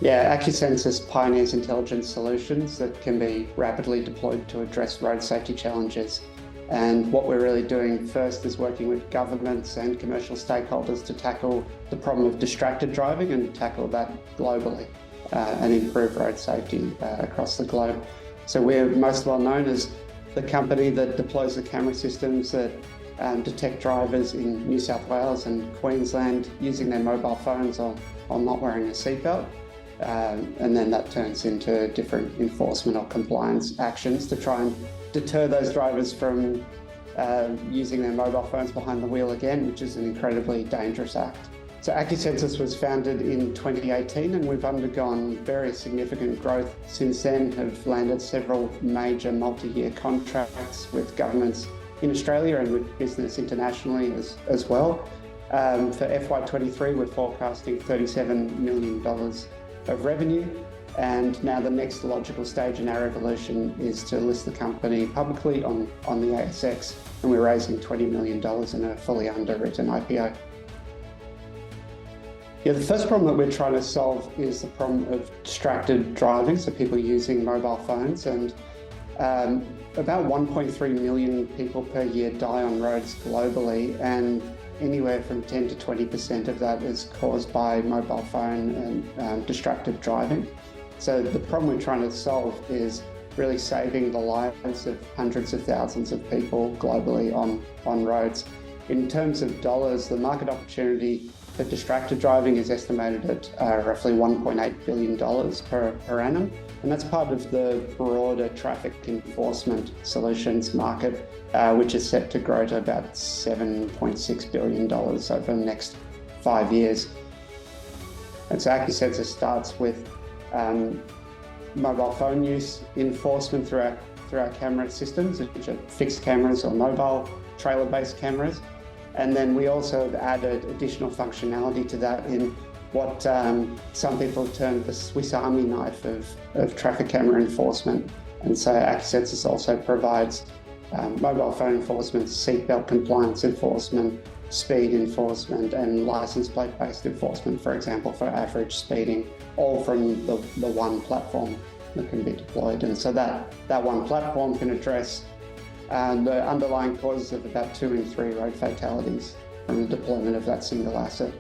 Yeah, Acusensus pioneers intelligence solutions that can be rapidly deployed to address road safety challenges. And what we're really doing first is working with governments and commercial stakeholders to tackle the problem of distracted driving and tackle that globally and improve road safety across the globe. So we're most well known as the company that deploys the camera systems that detect drivers in New South Wales and Queensland using their mobile phones or not wearing a seatbelt. And then that turns into different enforcement or compliance actions to try and deter those drivers from using their mobile phones behind the wheel again, which is an incredibly dangerous act. So Acusensus was founded in 2018 and we've undergone very significant growth since then, have landed several major multi-year contracts with governments in Australia and with business internationally as well. For FY23, we're forecasting $37 million of revenue, and now the next logical stage in our evolution is to list the company publicly on the ASX, and we're raising $20 million in a fully underwritten IPO. Yeah, the first problem that we're trying to solve is the problem of distracted driving, so people using mobile phones, and about 1.3 million people per year die on roads globally, and anywhere from 10 to 20% of that is caused by mobile phone and distracted driving. So the problem we're trying to solve is really saving the lives of hundreds of thousands of people globally on roads. In terms of dollars, the market opportunity for distracted driving is estimated at roughly $1.8 billion per annum. And that's part of the broader traffic enforcement solutions market, which is set to grow to about $7.6 billion over the next 5 years. And so Acusensus starts with mobile phone use enforcement through our camera systems, which are fixed cameras or mobile trailer-based cameras. And then we also have added additional functionality to that in what some people have termed the Swiss Army knife of traffic camera enforcement. And so Acusensus also provides mobile phone enforcement, seatbelt compliance enforcement, speed enforcement, and license plate-based enforcement, for example, for average speeding, all from the one platform that can be deployed. And so that one platform can address the underlying causes of about 2 in 3 road fatalities from the deployment of that single asset.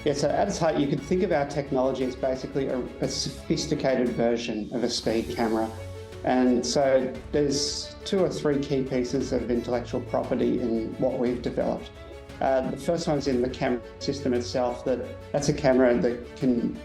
Yeah, so at its heart, you could think of our technology as basically a sophisticated version of a speed camera. And so there's 2 or 3 key pieces of intellectual property in what we've developed. The first one is in the camera system itself. That's a camera that can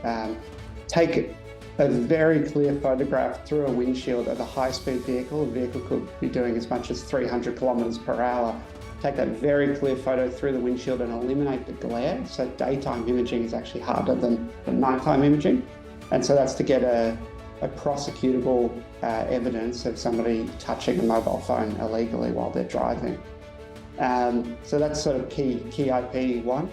take a very clear photograph through a windshield of a high-speed vehicle. A vehicle could be doing as much as 300 kilometers per hour. Take that very clear photo through the windshield and eliminate the glare. So daytime imaging is actually harder than nighttime imaging. And so that's to get a prosecutable evidence of somebody touching a mobile phone illegally while they're driving. So that's sort of key IP one.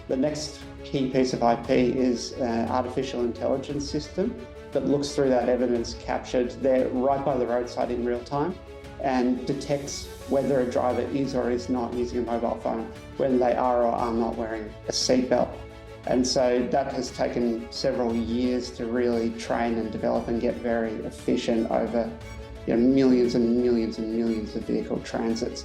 The next key piece of IP is an artificial intelligence system that looks through that evidence captured there right by the roadside in real time and detects whether a driver is or is not using a mobile phone, whether they are or are not wearing a seatbelt. And so that has taken several years to really train and develop and get very efficient over millions and millions and millions of vehicle transits.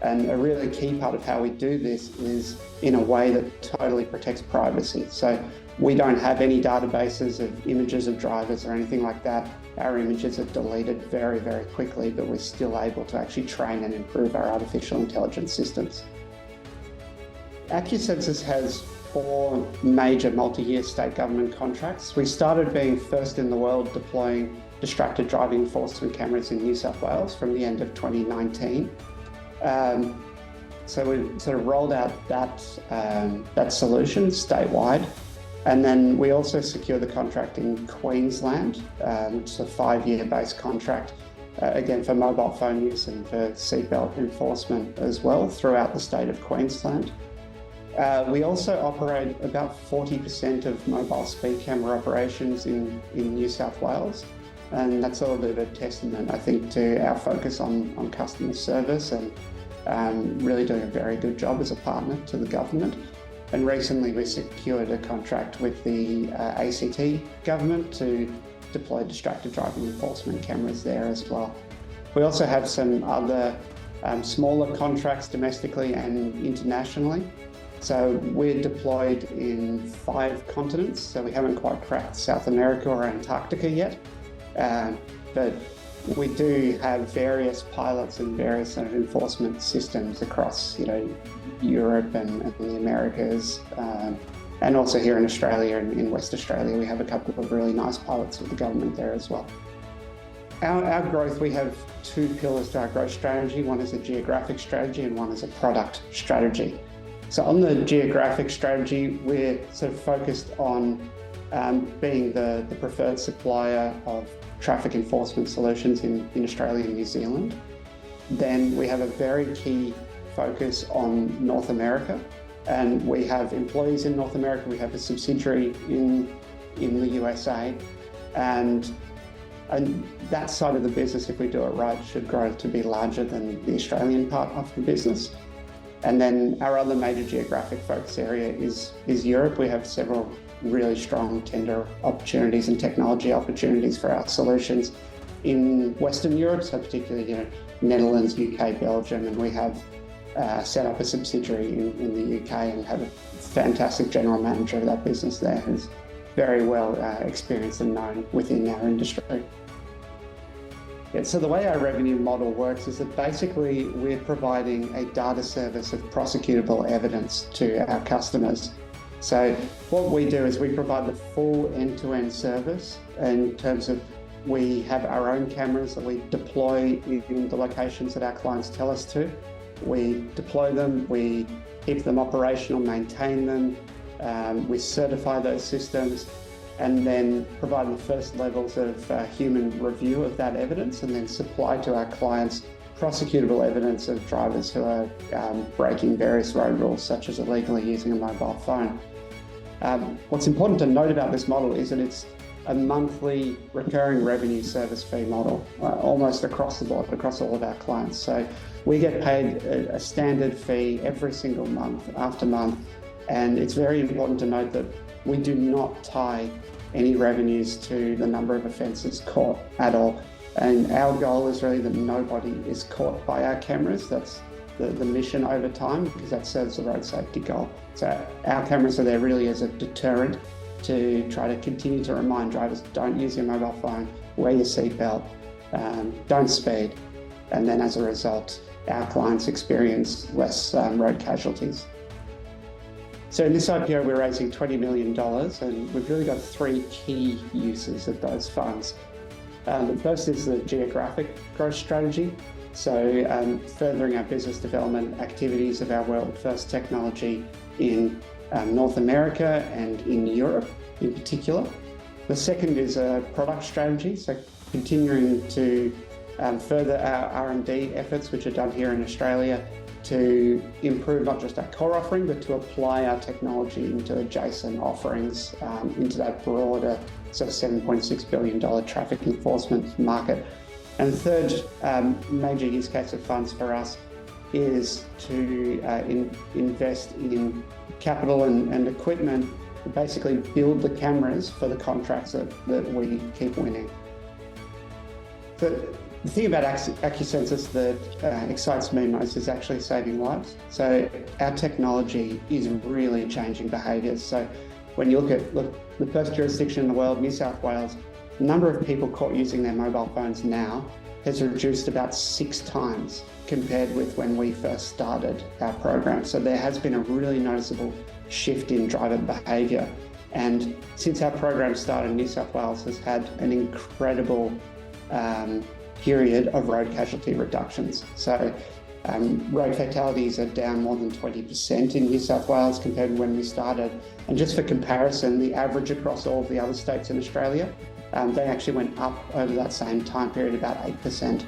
And a really key part of how we do this is in a way that totally protects privacy. So we don't have any databases of images of drivers or anything like that. Our images are deleted very, very quickly, but we're still able to actually train and improve our artificial intelligence systems. Acusensus has 4 major multi-year state government contracts. We started being first in the world deploying distracted driving enforcement cameras in New South Wales from the end of 2019. So we sort of rolled out that solution statewide. And then we also secured the contract in Queensland, which is a 5-year base contract, again for mobile phone use and for seatbelt enforcement as well throughout the state of Queensland. We also operate about 40% of mobile speed camera operations in New South Wales. And that's a little bit of a testament, I think, to our focus on customer service and really doing a very good job as a partner to the government. And recently we secured a contract with the ACT government to deploy distracted driving enforcement cameras there as well. We also have some other smaller contracts domestically and internationally. So we're deployed in 5 continents, so we haven't quite cracked South America or Antarctica yet, but we do have various pilots and various enforcement systems across, Europe and the Americas, and also here in Australia and in West Australia, we have a couple of really nice pilots with the government there as well. Our growth, we have 2 pillars to our growth strategy. One is a geographic strategy and one is a product strategy. So on the geographic strategy, we're sort of focused on being the preferred supplier of traffic enforcement solutions in Australia and New Zealand. Then we have a very key focus on North America, and we have employees in North America. We have a subsidiary in the USA, and that side of the business, if we do it right, should grow to be larger than the Australian part of the business. And then our other major geographic focus area is Europe. We have several really strong tender opportunities and technology opportunities for our solutions in Western Europe, so particularly Netherlands, UK, Belgium, and we have set up a subsidiary in the UK and have a fantastic general manager of that business there who's very well experienced and known within our industry. Yeah, so the way our revenue model works is that basically we're providing a data service of prosecutable evidence to our customers. So what we do is we provide the full end-to-end service in terms of we have our own cameras that we deploy in the locations that our clients tell us to. We deploy them, we keep them operational, maintain them, we certify those systems, and then provide the first levels of human review of that evidence, and then supply to our clients prosecutable evidence of drivers who are breaking various road rules, such as illegally using a mobile phone. What's important to note about this model is that it's a monthly recurring revenue service fee model, almost across the board, across all of our clients. So we get paid a standard fee every single month after month, and it's very important to note that we do not tie any revenues to the number of offences caught at all. And our goal is really that nobody is caught by our cameras. That's the mission over time, because that serves the road safety goal. So our cameras are there really as a deterrent to try to continue to remind drivers, don't use your mobile phone, wear your seatbelt, don't speed. And then as a result, our clients experience less road casualties. So in this IPO, we're raising $20 million, and we've really got 3 key uses of those funds. The first is the geographic growth strategy. So furthering our business development activities of our world-first technology in North America and in Europe in particular. The second is a product strategy, so continuing to further our R&D efforts, which are done here in Australia, to improve not just our core offering, but to apply our technology into adjacent offerings, into that broader sort of $7.6 billion traffic enforcement market. And the third major use case of funds for us is to invest in capital and equipment to basically build the cameras for the contracts that we keep winning. The thing about Acusensus that excites me most is actually saving lives. So our technology is really changing behaviours. So when you look at the first jurisdiction in the world, New South Wales, the number of people caught using their mobile phones now has reduced about 6 times compared with when we first started our program. So there has been a really noticeable shift in driver behaviour. And since our program started, New South Wales has had an incredible period of road casualty reductions. So road fatalities are down more than 20% in New South Wales compared to when we started. And just for comparison, the average across all of the other states in Australia, they actually went up over that same time period about 8%.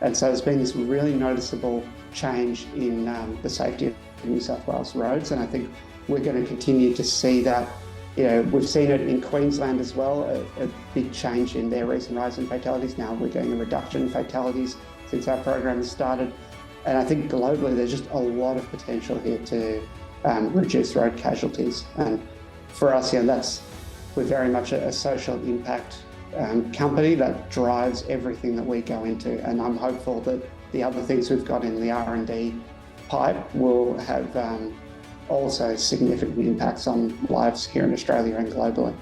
And so there's been this really noticeable change in the safety of New South Wales roads. And I think we're going to continue to see that. We've seen it in Queensland as well, a big change in their recent rise in fatalities. Now we're getting a reduction in fatalities since our program has started. And I think globally, there's just a lot of potential here to reduce road casualties. And for us, we're very much a social impact company that drives everything that we go into. And I'm hopeful that the other things we've got in the R&D pipe will have also significant impacts on lives here in Australia and globally.